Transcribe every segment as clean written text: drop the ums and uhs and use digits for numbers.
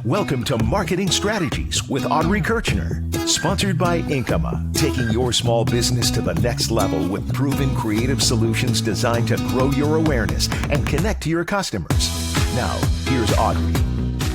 Welcome to Marketing Strategies with Audrey Kirchner, sponsored by Inkyma, taking your small business to the next level with proven creative solutions designed to grow your awareness and connect to your customers. Now, here's Audrey.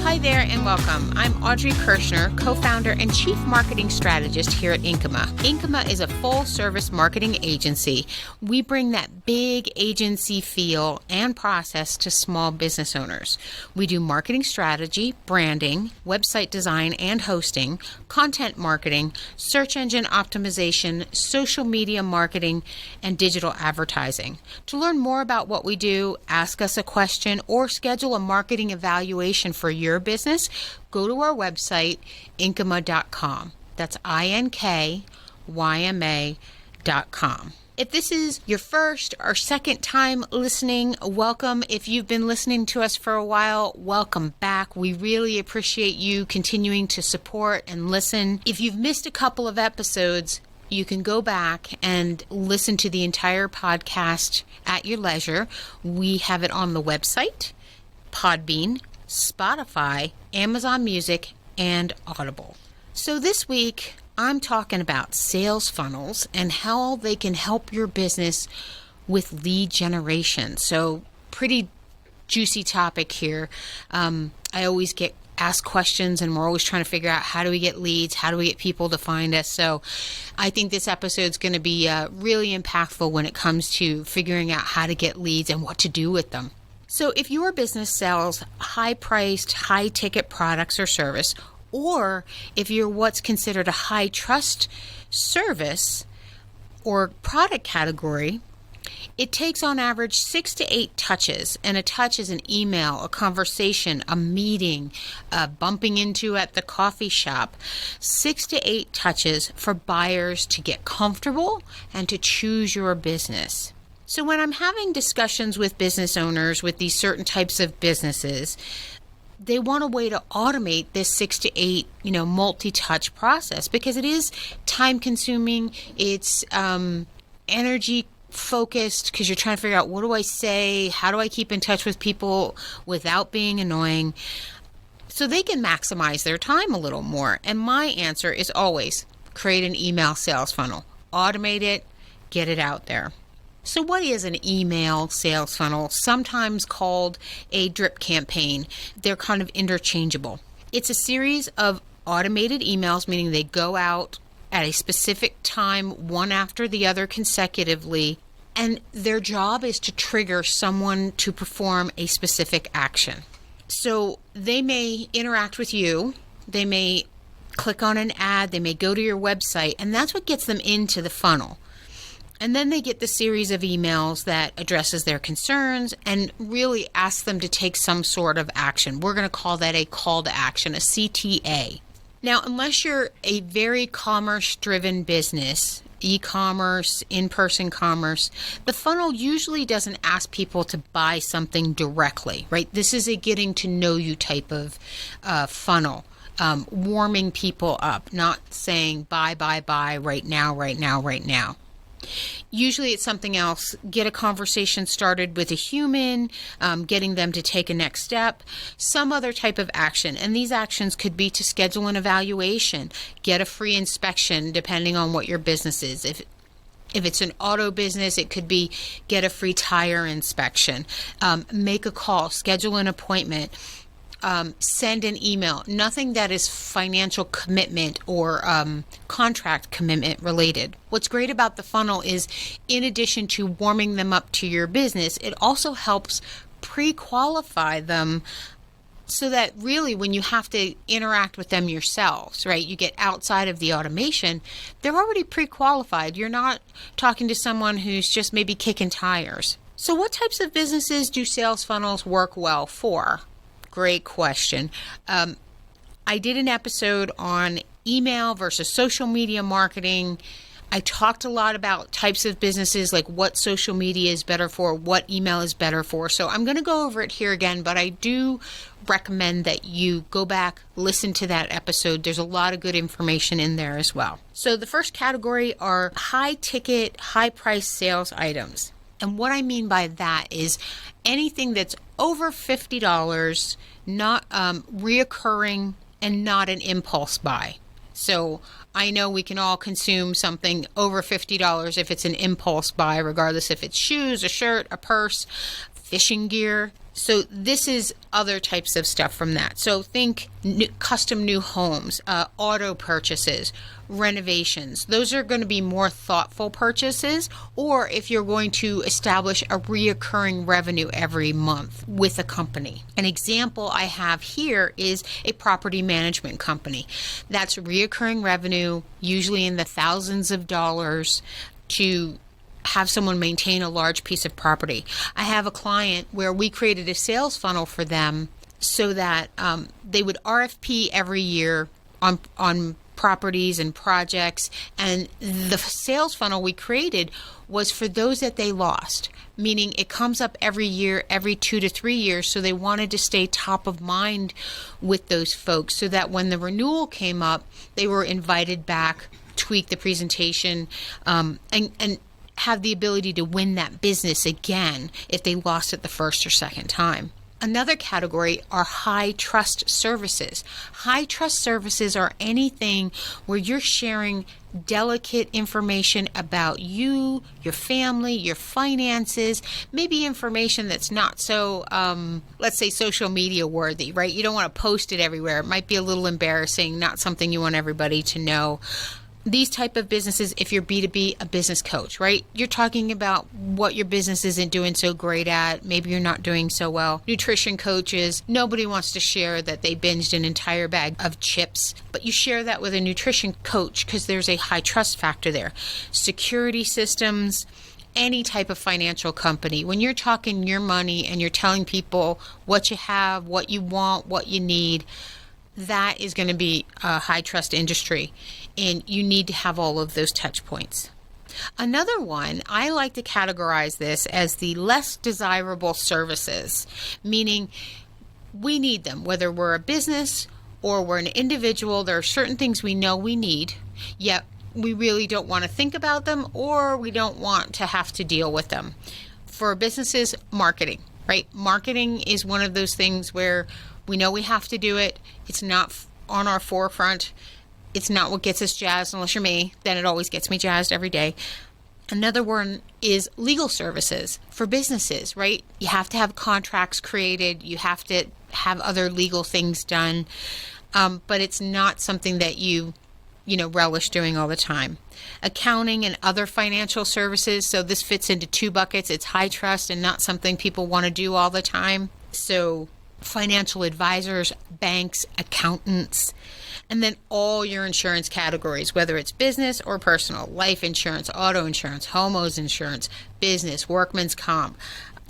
Hi there and welcome. I'm Audrey Kirchner, co-founder and chief marketing strategist here at Inkyma. Inkyma is a full-service marketing agency. We bring that big agency feel and process to small business owners. We do marketing strategy, branding, website design and hosting, content marketing, search engine optimization, social media marketing, and digital advertising. To learn more about what we do, ask us a question, or schedule a marketing evaluation for your business, go to our website, Inkyma.com. That's INKYMA.com. If this is your first or second time listening, welcome. If you've been listening to us for a while, welcome back. We really appreciate you continuing to support and listen. If you've missed a couple of episodes, you can go back and listen to the entire podcast at your leisure. We have it on the website, Podbean, Spotify, Amazon Music, and Audible. So this week, I'm talking about sales funnels and how they can help your business with lead generation. So pretty juicy topic here. I always get asked questions and we're always trying to figure out how do we get leads, how do we get people to find us. So I think this episode is going to be really impactful when it comes to figuring out how to get leads and what to do with them. So if your business sells high-priced, high-ticket products or service, or if you're what's considered a high-trust service or product category, it takes on average 6 to 8 touches, and a touch is an email, a conversation, a meeting, bumping into at the coffee shop. 6 to 8 touches for buyers to get comfortable and to choose your business. So when I'm having discussions with business owners with these certain types of businesses, they want a way to automate this 6 to 8, multi-touch process because it is time consuming. It's energy focused because you're trying to figure out what do I say? How do I keep in touch with people without being annoying? So they can maximize their time a little more. And my answer is always create an email sales funnel, automate it, get it out there. So what is an email sales funnel? Sometimes called a drip campaign. They're kind of interchangeable. It's a series of automated emails, meaning they go out at a specific time, one after the other consecutively, and their job is to trigger someone to perform a specific action. So they may interact with you, they may click on an ad, they may go to your website, and that's what gets them into the funnel. And then they get the series of emails that addresses their concerns and really asks them to take some sort of action. We're going to call that a call to action, a CTA. Now, unless you're a very commerce-driven business, e-commerce, in-person commerce, the funnel usually doesn't ask people to buy something directly, right? This is a getting to know you type of funnel. Warming people up, not saying buy right now. Usually it's something else. Get a conversation started with a human, getting them to take a next step, some other type of action. And these actions could be to schedule an evaluation, get a free inspection, depending on what your business is. If it's an auto business, it could be get a free tire inspection, make a call, schedule an appointment. Send an email, nothing that is financial commitment or contract commitment related. What's great about the funnel is in addition to warming them up to your business, it also helps pre-qualify them so that really when you have to interact with them yourselves, right, you get outside of the automation, they're already pre-qualified. You're not talking to someone who's just maybe kicking tires. So what types of businesses do sales funnels work well for? Great question. I did an episode on email versus social media marketing. I talked a lot about types of businesses, like what social media is better for, what email is better for. So I'm going to go over it here again, but I do recommend that you go back, listen to that episode. There's a lot of good information in there as well. So the first category are high ticket, high price sales items. And what I mean by that is anything that's over $50, not reoccurring and not an impulse buy. So I know we can all consume something over $50 if it's an impulse buy, regardless if it's shoes, a shirt, a purse, fishing gear. So this is other types of stuff from that. So think custom new homes, auto purchases, renovations. Those are going to be more thoughtful purchases, or if you're going to establish a reoccurring revenue every month with a company. An example I have here is a property management company. That's reoccurring revenue, usually in the thousands of dollars, to have someone maintain a large piece of property. I have a client where we created a sales funnel for them so that they would RFP every year on properties and projects, and the sales funnel we created was for those that they lost, meaning it comes up every year, every 2 to 3 years, so they wanted to stay top of mind with those folks so that when the renewal came up, they were invited back, tweak the presentation, and have the ability to win that business again if they lost it the first or second time. Another category are high trust services. High trust services are anything where you're sharing delicate information about you, your family, your finances, maybe information that's not so, let's say, social media worthy, right? You don't want to post it everywhere. It might be a little embarrassing, not something you want everybody to know. These type of businesses, if you're B2B, a business coach, right? You're talking about what your business isn't doing so great at. Maybe you're not doing so well. Nutrition coaches, nobody wants to share that they binged an entire bag of chips, but you share that with a nutrition coach because there's a high trust factor there. Security systems, any type of financial company. When you're talking your money and you're telling people what you have, what you want, what you need, that is going to be a high trust industry, and you need to have all of those touch points. Another one, I like to categorize this as the less desirable services, meaning we need them, whether we're a business or we're an individual. There are certain things we know we need, yet we really don't want to think about them, or we don't want to have to deal with them. For businesses, marketing, right? Marketing is one of those things where we know we have to do it. It's not on our forefront. It's not what gets us jazzed, unless you're me. Then it always gets me jazzed every day. Another one is legal services for businesses, right? You have to have contracts created. You have to have other legal things done. But it's not something that you relish doing all the time. Accounting and other financial services. So this fits into two buckets. It's high trust and not something people want to do all the time. So financial advisors, banks, accountants, and then all your insurance categories, whether it's business or personal, life insurance, auto insurance, homeowners insurance, business, workman's comp.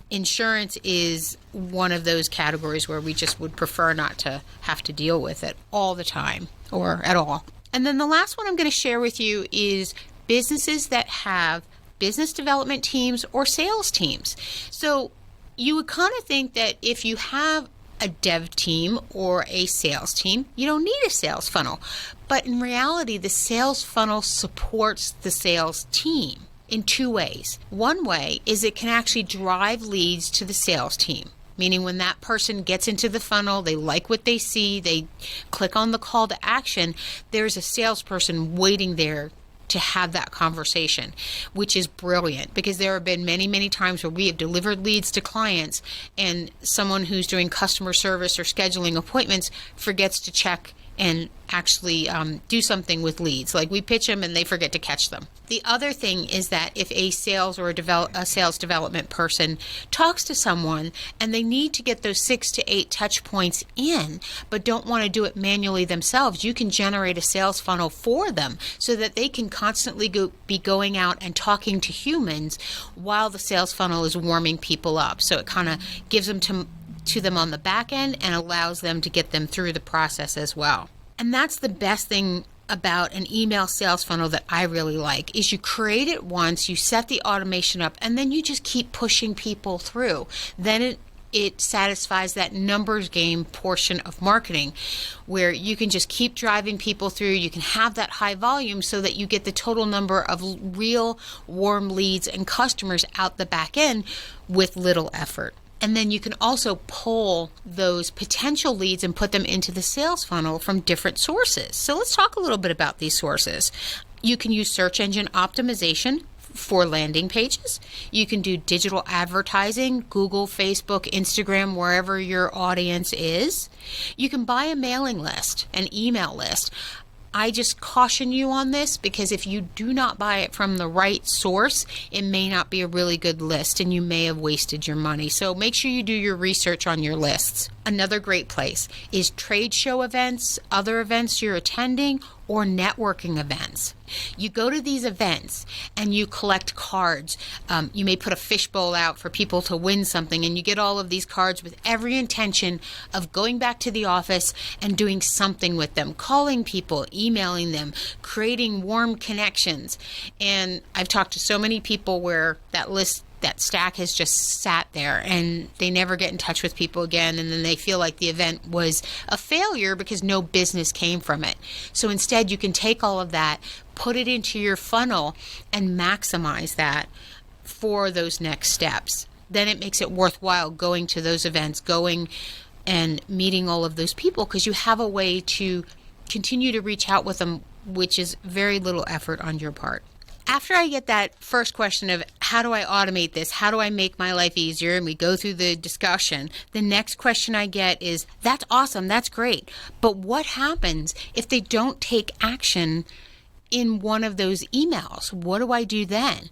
Insurance is one of those categories where we just would prefer not to have to deal with it all the time or at all. And then the last one I'm going to share with you is businesses that have business development teams or sales teams. So you would kind of think that if you have a dev team or a sales team, you don't need a sales funnel. But in reality, the sales funnel supports the sales team in two ways. One way is it can actually drive leads to the sales team, meaning when that person gets into the funnel, they like what they see, they click on the call to action, there's a salesperson waiting there to have that conversation, which is brilliant because there have been many, many times where we have delivered leads to clients and someone who's doing customer service or scheduling appointments forgets to check and actually do something with leads. Like we pitch them and they forget to catch them. The other thing is that if a sales or a sales development person talks to someone and they need to get those 6 to 8 touch points in, but don't want to do it manually themselves, you can generate a sales funnel for them so that they can constantly be going out and talking to humans while the sales funnel is warming people up. So it kind of gives them to them on the back end and allows them to get them through the process as well. And that's the best thing about an email sales funnel that I really like is you create it once, you set the automation up, and then you just keep pushing people through. Then it satisfies that numbers game portion of marketing where you can just keep driving people through. You can have that high volume so that you get the total number of real warm leads and customers out the back end with little effort. And then you can also pull those potential leads and put them into the sales funnel from different sources. So let's talk a little bit about these sources. You can use search engine optimization for landing pages. You can do digital advertising, Google, Facebook, Instagram, wherever your audience is. You can buy a mailing list, an email list. I just caution you on this because if you do not buy it from the right source, it may not be a really good list and you may have wasted your money. So make sure you do your research on your lists. Another great place is trade show events, other events you're attending, or networking events. You go to these events and you collect cards. You may put a fishbowl out for people to win something, and you get all of these cards with every intention of going back to the office and doing something with them, calling people, emailing them, creating warm connections. And I've talked to so many people where that stack has just sat there and they never get in touch with people again, and then they feel like the event was a failure because no business came from it. So instead you can take all of that, put it into your funnel, and maximize that for those next steps. Then it makes it worthwhile going to those events, going and meeting all of those people, because you have a way to continue to reach out with them, which is very little effort on your part. After I get that first question of how do I automate this? How do I make my life easier? And we go through the discussion. The next question I get is, that's awesome. That's great. But what happens if they don't take action in one of those emails? What do I do then?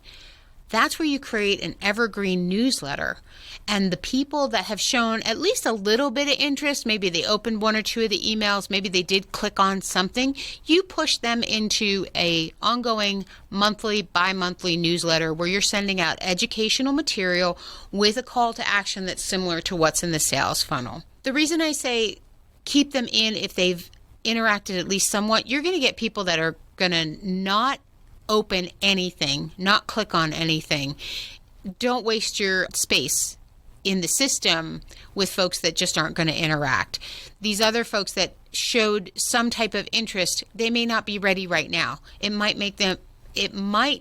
That's where you create an Evergreen Newsletter. And the people that have shown at least a little bit of interest, maybe they opened one or two of the emails, maybe they did click on something, you push them into a ongoing monthly, bi-monthly newsletter where you're sending out educational material with a call to action that's similar to what's in the sales funnel. The reason I say keep them in if they've interacted at least somewhat, you're going to get people that are going to not open anything, not click on anything. Don't waste your space in the system with folks that just aren't going to interact. These other folks that showed some type of interest, they may not be ready right now. It might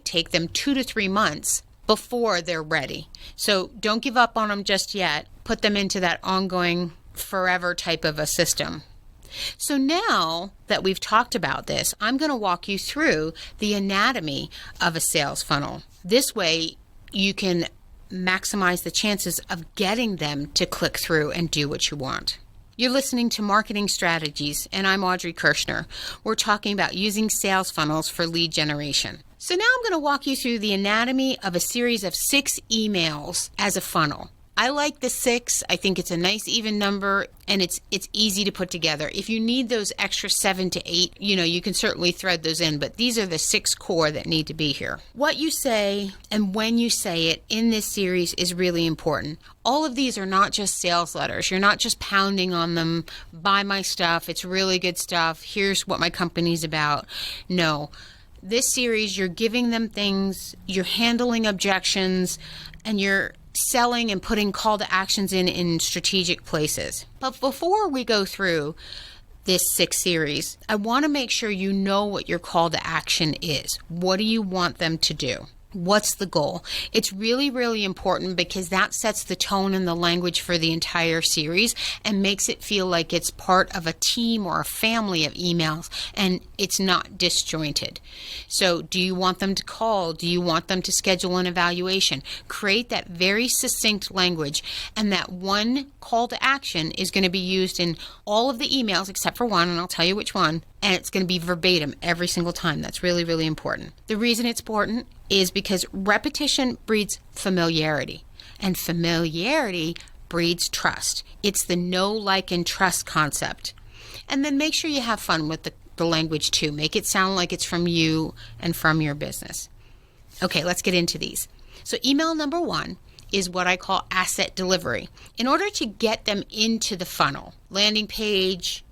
take them 2 to 3 months before they're ready. So don't give up on them just yet. Put them into that ongoing forever type of a system. So now that we've talked about this, I'm going to walk you through the anatomy of a sales funnel. This way, you can maximize the chances of getting them to click through and do what you want. You're listening to Marketing Strategies, and I'm Audrey Kirshner. We're talking about using sales funnels for lead generation. So now I'm going to walk you through the anatomy of a series of 6 emails as a funnel. I like the 6. I think it's a nice even number, and it's easy to put together. If you need those extra 7 to 8, you can certainly thread those in, but these are the 6 core that need to be here. What you say and when you say it in this series is really important. All of these are not just sales letters. You're not just pounding on them, buy my stuff, it's really good stuff, here's what my company's about. No. This series, you're giving them things, you're handling objections, and you're selling and putting call to actions in strategic places. But before we go through this 6 series, I want to make sure you know what your call to action is. What do you want them to do? What's the goal? It's really, really important because that sets the tone and the language for the entire series and makes it feel like it's part of a team or a family of emails and it's not disjointed. So do you want them to call? Do you want them to schedule an evaluation? Create that very succinct language, and that one call to action is going to be used in all of the emails except for one, and I'll tell you which one, and it's going to be verbatim every single time. That's really, really important. The reason it's important is because repetition breeds familiarity, and familiarity breeds trust. It's the know, like, and trust concept. And then make sure you have fun with the language too. Make it sound like it's from you and from your business. Okay, let's get into these. So email number 1 is what I call asset delivery. In order to get them into the funnel, landing page,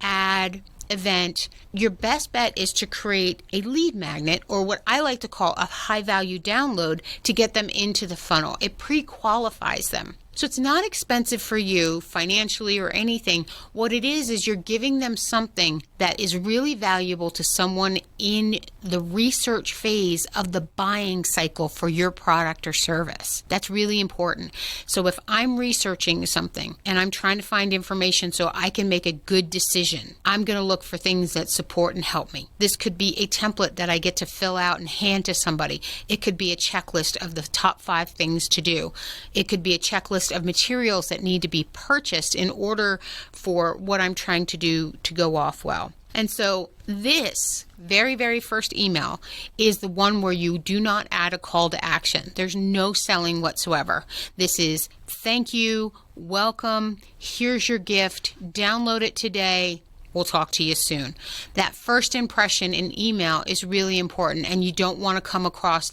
ad, event, your best bet is to create a lead magnet, or what I like to call a high value download, to get them into the funnel. It pre-qualifies them. So it's not expensive for you financially or anything. What it is you're giving them something that is really valuable to someone in the research phase of the buying cycle for your product or service. That's really important. So if I'm researching something and I'm trying to find information so I can make a good decision, I'm going to look for things that support and help me. This could be a template that I get to fill out and hand to somebody. It could be a checklist of the top 5 things to do. It could be a checklist of materials that need to be purchased in order for what I'm trying to do to go off well. And so this very, very first email is the one where you do not add a call to action. There's no selling whatsoever. This is thank you, welcome, here's your gift, download it today. We'll talk to you soon. That first impression in email is really important, and you don't want to come across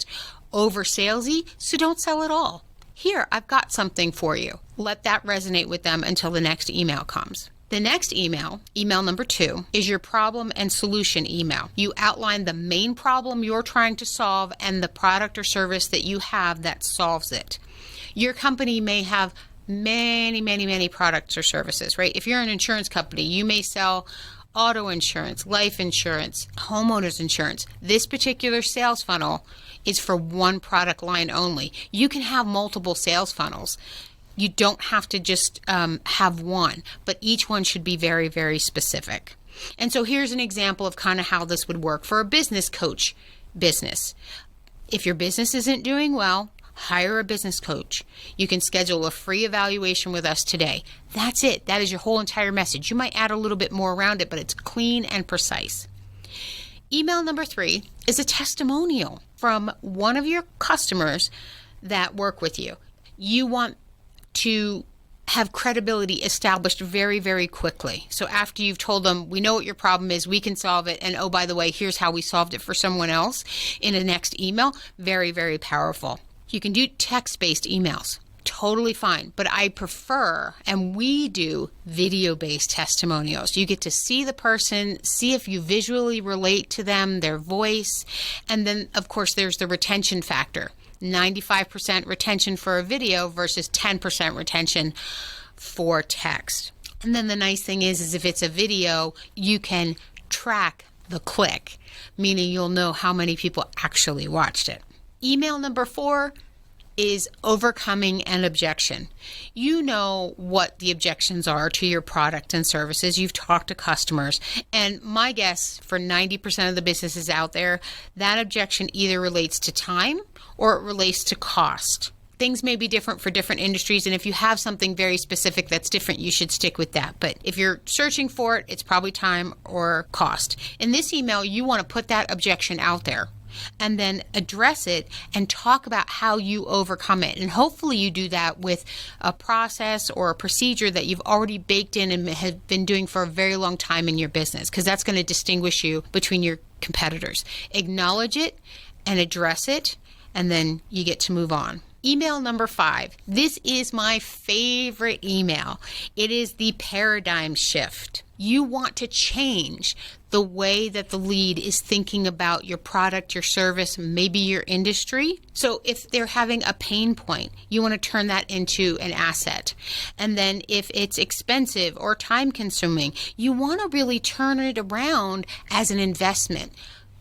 over salesy, so don't sell at all. Here, I've got something for you. Let that resonate with them until the next email comes. The next email number 2, is your problem and solution email. You outline the main problem you're trying to solve and the product or service that you have that solves it. Your company may have many products or services, right? If you're an insurance company, you may sell auto insurance, life insurance, homeowners insurance. This particular sales funnel is for one product line only. You can have multiple sales funnels. You don't have to just have one, but each one should be very, very specific. And so here's an example of kind of how this would work for a business coach business. If your business isn't doing well, hire a business coach. You can schedule a free evaluation with us today. That's it. That is your whole entire message. You might add a little bit more around it, but it's clean and precise. Email number 3 is a testimonial from one of your customers that work with you. You want to have credibility established very, very quickly. So after you've told them, we know what your problem is, we can solve it, and oh, by the way, here's how we solved it for someone else in the next email, very, very powerful. You can do text-based emails, totally fine, but I prefer, and we do, video-based testimonials. You get to see the person, see if you visually relate to them, their voice, and then, of course, there's the retention factor. 95% retention for a video versus 10% retention for text. And then the nice thing is if it's a video, you can track the click, meaning you'll know how many people actually watched it. Email number 4 is overcoming an objection. You know what the objections are to your product and services. You've talked to customers. And my guess for 90% of the businesses out there, that objection either relates to time or it relates to cost. Things may be different for different industries, and if you have something very specific that's different, you should stick with that. But if you're searching for it, it's probably time or cost. In this email, you want to put that objection out there and then address it and talk about how you overcome it. And hopefully you do that with a process or a procedure that you've already baked in and have been doing for a very long time in your business, because that's going to distinguish you between your competitors. Acknowledge it and address it, and then you get to move on. Email number 5. This is my favorite email. It is the paradigm shift. You want to change the way that the lead is thinking about your product, your service, maybe your industry. So if they're having a pain point, you want to turn that into an asset. And then if it's expensive or time consuming, you want to really turn it around as an investment.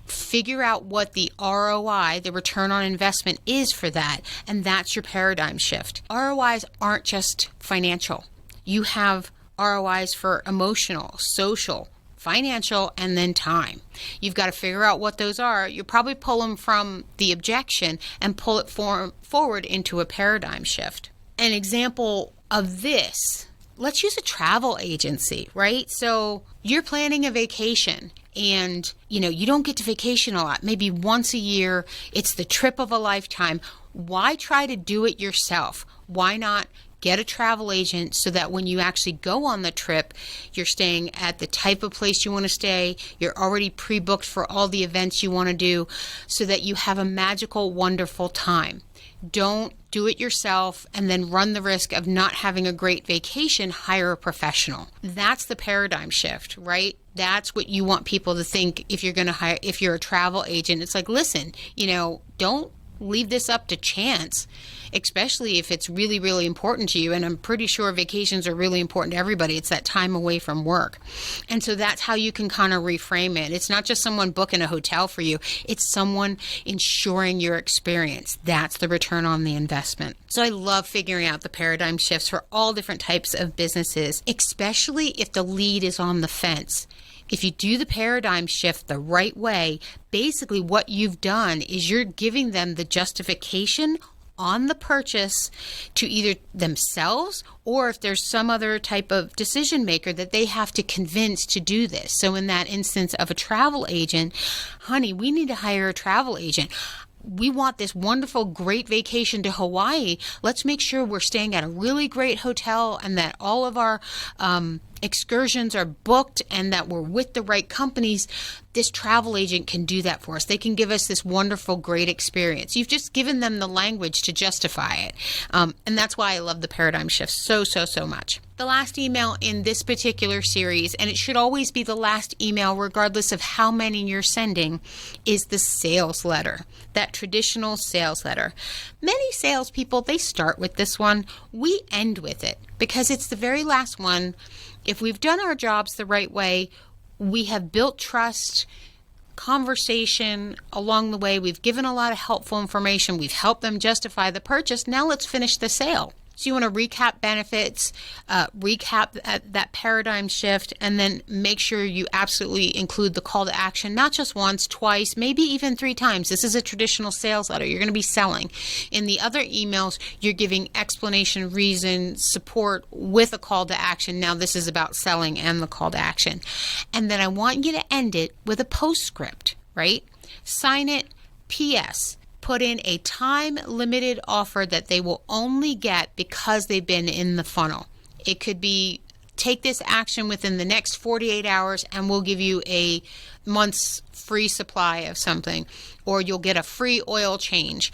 Figure out what the ROI, the return on investment, is for that, and that's your paradigm shift. ROIs aren't just financial. You have ROIs for emotional, social, financial, and then time. You've got to figure out what those are. You probably pull them from the objection and pull it forward into a paradigm shift. An example of this, let's use a travel agency, right? So you're planning a vacation and, you don't get to vacation a lot. Maybe once a year, it's the trip of a lifetime. Why try to do it yourself? Why not get a travel agent so that when you actually go on the trip, you're staying at the type of place you want to stay. You're already pre-booked for all the events you want to do so that you have a magical, wonderful time. Don't do it yourself and then run the risk of not having a great vacation. Hire a professional. That's the paradigm shift, right? That's what you want people to think if you're going to hire, if you're a travel agent. It's like, listen, don't leave this up to chance, especially if it's really, really important to you. And I'm pretty sure vacations are really important to everybody. It's that time away from work. And so that's how you can kind of reframe it. It's not just someone booking a hotel for you. It's someone ensuring your experience. That's the return on the investment. So I love figuring out the paradigm shifts for all different types of businesses, especially if the lead is on the fence. If you do the paradigm shift the right way, basically what you've done is you're giving them the justification on the purchase to either themselves or if there's some other type of decision maker that they have to convince to do this. So in that instance of a travel agent, honey, we need to hire a travel agent. We want this wonderful, great vacation to Hawaii. Let's make sure we're staying at a really great hotel and that all of our excursions are booked and that we're with the right companies. This travel agent can do that for us. They can give us this wonderful, great experience. You've just given them the language to justify it. And that's why I love the paradigm shift so much. The last email in this particular series, and it should always be the last email regardless of how many you're sending, is the sales letter, that traditional sales letter. Many salespeople, they start with this one. We end with it because it's the very last one. If we've done our jobs the right way, we have built trust, conversation along the way. We've given a lot of helpful information. We've helped them justify the purchase. Now let's finish the sale. So you want to recap benefits, recap that paradigm shift, and then make sure you absolutely include the call to action, not just once, twice, maybe even 3 times. This is a traditional sales letter. You're going to be selling. In the other emails, you're giving explanation, reason, support with a call to action. Now this is about selling and the call to action. And then I want you to end it with a postscript, right? Sign it, P.S. Put in a time-limited offer that they will only get because they've been in the funnel. It could be, take this action within the next 48 hours and we'll give you a month's free supply of something, or you'll get a free oil change.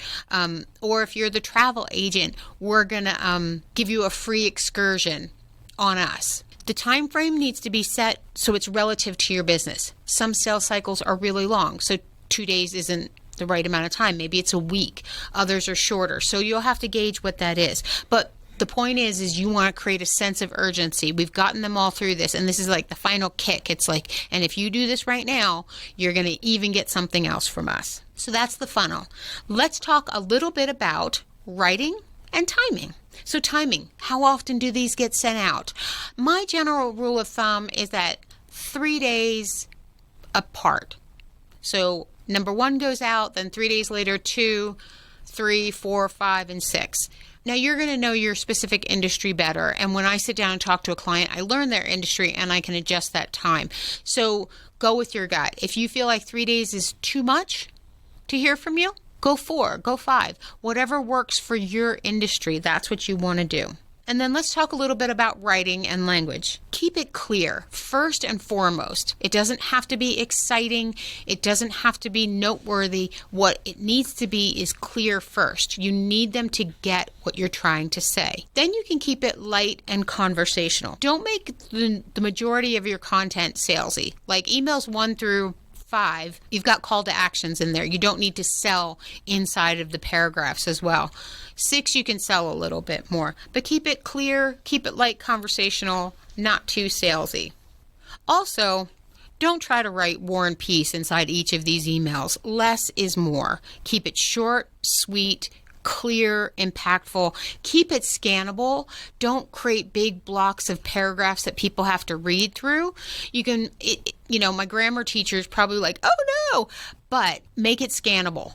Or if you're the travel agent, we're going to give you a free excursion on us. The time frame needs to be set so it's relative to your business. Some sales cycles are really long, so 2 days isn't the right amount of time. Maybe it's a week. Others are shorter. So you'll have to gauge what that is. But the point is you want to create a sense of urgency. We've gotten them all through this, and this is like the final kick. It's like, and if you do this right now, you're going to even get something else from us. So that's the funnel. Let's talk a little bit about writing and timing. So timing, how often do these get sent out? My general rule of thumb is that 3 days apart. So number 1 goes out, then 3 days later, 2, 3, 4, 5, and 6. Now you're going to know your specific industry better. And when I sit down and talk to a client, I learn their industry and I can adjust that time. So go with your gut. If you feel like 3 days is too much to hear from you, go 4, go 5. Whatever works for your industry, that's what you want to do. And then let's talk a little bit about writing and language. Keep it clear, first and foremost. It doesn't have to be exciting. It doesn't have to be noteworthy. What it needs to be is clear first. You need them to get what you're trying to say. Then you can keep it light and conversational. Don't make the majority of your content salesy. Like emails 1 through 5, you've got call to actions in there. You don't need to sell inside of the paragraphs as well. 6, you can sell a little bit more, but keep it clear, keep it light, conversational, not too salesy. Also, don't try to write War and Peace inside each of these emails. Less is more. Keep it short, sweet, clear, impactful. Keep it scannable. Don't create big blocks of paragraphs that people have to read through. You can, my grammar teacher is probably like, oh no, but make it scannable.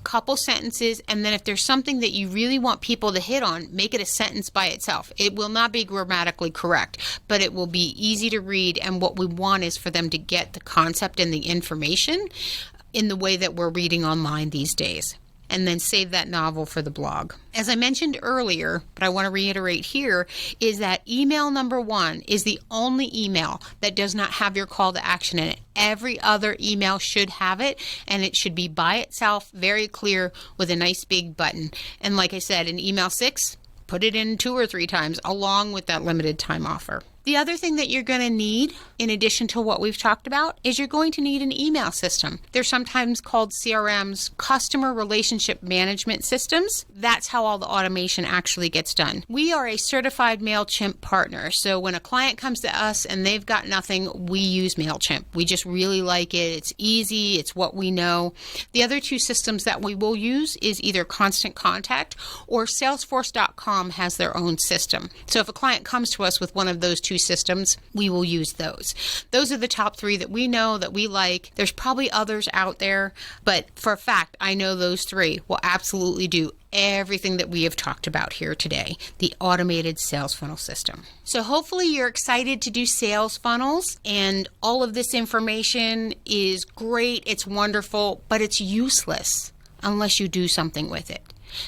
Couple sentences, and then if there's something that you really want people to hit on, make it a sentence by itself. It will not be grammatically correct, but it will be easy to read, and what we want is for them to get the concept and the information in the way that we're reading online these days. And then save that novel for the blog. As I mentioned earlier, but I want to reiterate here, is that email number 1 is the only email that does not have your call to action in it. Every other email should have it, and it should be by itself, very clear, with a nice big button. And like I said, in email 6, put it in 2 or 3 times along with that limited time offer. The other thing that you're going to need, in addition to what we've talked about, is you're going to need an email system. They're sometimes called CRMs, customer relationship management systems. That's how all the automation actually gets done. We are a certified MailChimp partner. So when a client comes to us and they've got nothing, we use MailChimp. We just really like it. It's easy. It's what we know. The other two systems that we will use is either Constant Contact or Salesforce.com has their own system. So if a client comes to us with one of those two systems, we will use those. Those are the top three that we know, that we like. There's probably others out there, but for a fact, I know those three will absolutely do everything that we have talked about here today, the automated sales funnel system. So hopefully you're excited to do sales funnels, and all of this information is great, it's wonderful, but it's useless unless you do something with it.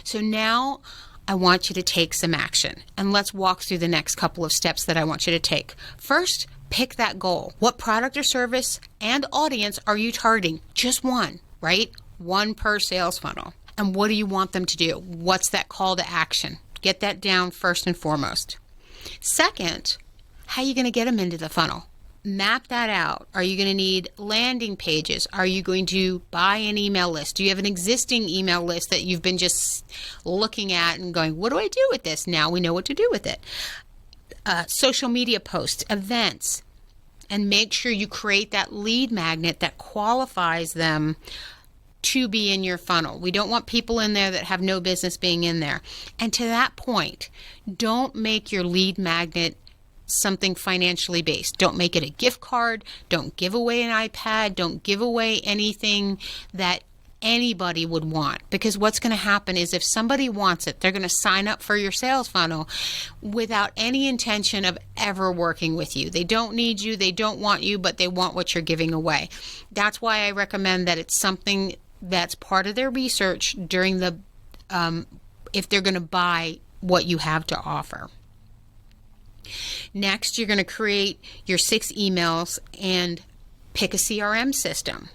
So now I want you to take some action, and let's walk through the next couple of steps that I want you to take. First, pick that goal. What product or service and audience are you targeting? Just one, right? One per sales funnel. And what do you want them to do? What's that call to action? Get that down first and foremost. Second, how are you going to get them into the funnel? Map that out. Are you going to need landing pages? Are you going to buy an email list? Do you have an existing email list that you've been just looking at and going, what do I do with this? Now we know what to do with it. Social media posts, events, and make sure you create that lead magnet that qualifies them to be in your funnel. We don't want people in there that have no business being in there. And to that point, don't make your lead magnet something financially based. Don't make it a gift card. Don't give away an iPad. Don't give away anything that anybody would want, because what's going to happen is if somebody wants it, they're going to sign up for your sales funnel without any intention of ever working with you. They don't need you, they don't want you, but they want what you're giving away. That's why I recommend that it's something that's part of their research during the if they're going to buy what you have to offer. Next, you're going to create your 6 emails and pick a CRM system.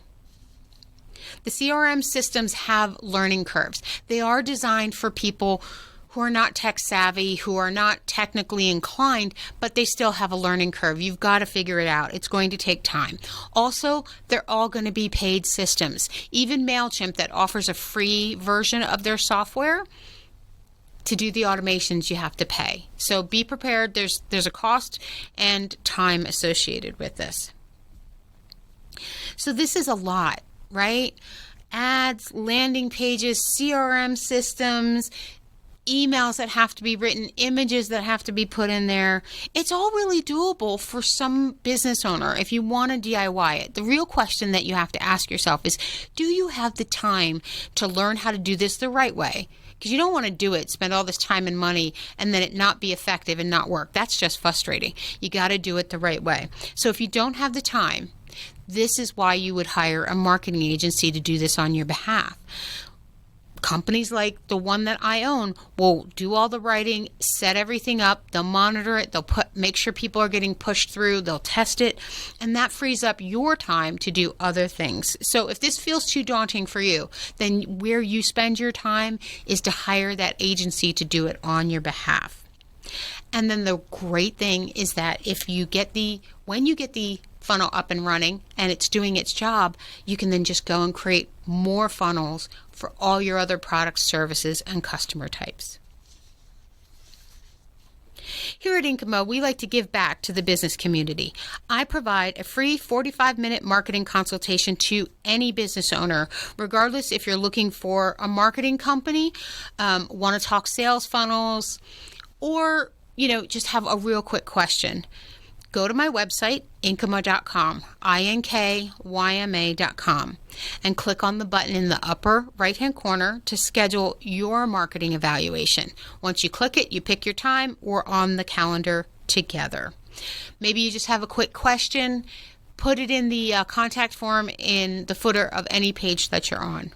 The CRM systems have learning curves. They are designed for people who are not tech savvy, who are not technically inclined, but they still have a learning curve. You've got to figure it out. It's going to take time. Also, they're all going to be paid systems. Even MailChimp, that offers a free version of their software, to do the automations you have to pay. So be prepared. There's a cost and time associated with this. So this is a lot, right? Ads, landing pages, CRM systems, emails that have to be written, images that have to be put in there. It's all really doable for some business owner if you want to DIY it. The real question that you have to ask yourself is, do you have the time to learn how to do this the right way? Because you don't want to do it, spend all this time and money, and then it not be effective and not work. That's just frustrating. You got to do it the right way. So if you don't have the time, this is why you would hire a marketing agency to do this on your behalf. Companies like the one that I own will do all the writing, set everything up, they'll monitor it, they'll make sure people are getting pushed through, they'll test it, and that frees up your time to do other things. So if this feels too daunting for you, then where you spend your time is to hire that agency to do it on your behalf. And then the great thing is that when you get the funnel up and running and it's doing its job, you can then just go and create more funnels for all your other products, services, and customer types. Here at Inkyma, we like to give back to the business community. I provide a free 45-minute marketing consultation to any business owner, regardless if you're looking for a marketing company, want to talk sales funnels, or just have a real quick question. Go to my website, Inkyma.com, Inkyma.com, and click on the button in the upper right-hand corner to schedule your marketing evaluation. Once you click it, you pick your time. We're on the calendar together. Maybe you just have a quick question. Put it in the contact form in the footer of any page that you're on.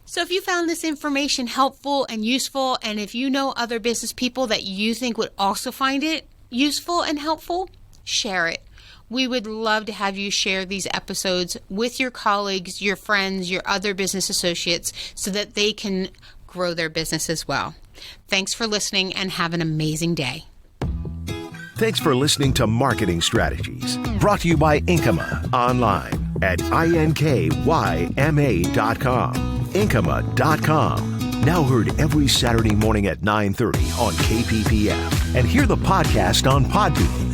So if you found this information helpful and useful, and if you know other business people that you think would also find it useful and helpful, share it. We would love to have you share these episodes with your colleagues, your friends, your other business associates, so that they can grow their business as well. Thanks for listening and have an amazing day. Thanks for listening to Marketing Strategies, brought to you by Inkyma, online at inkyma.com. Inkyma.com. Now heard every Saturday morning at 9:30 on KPPF. And hear the podcast on Podbean,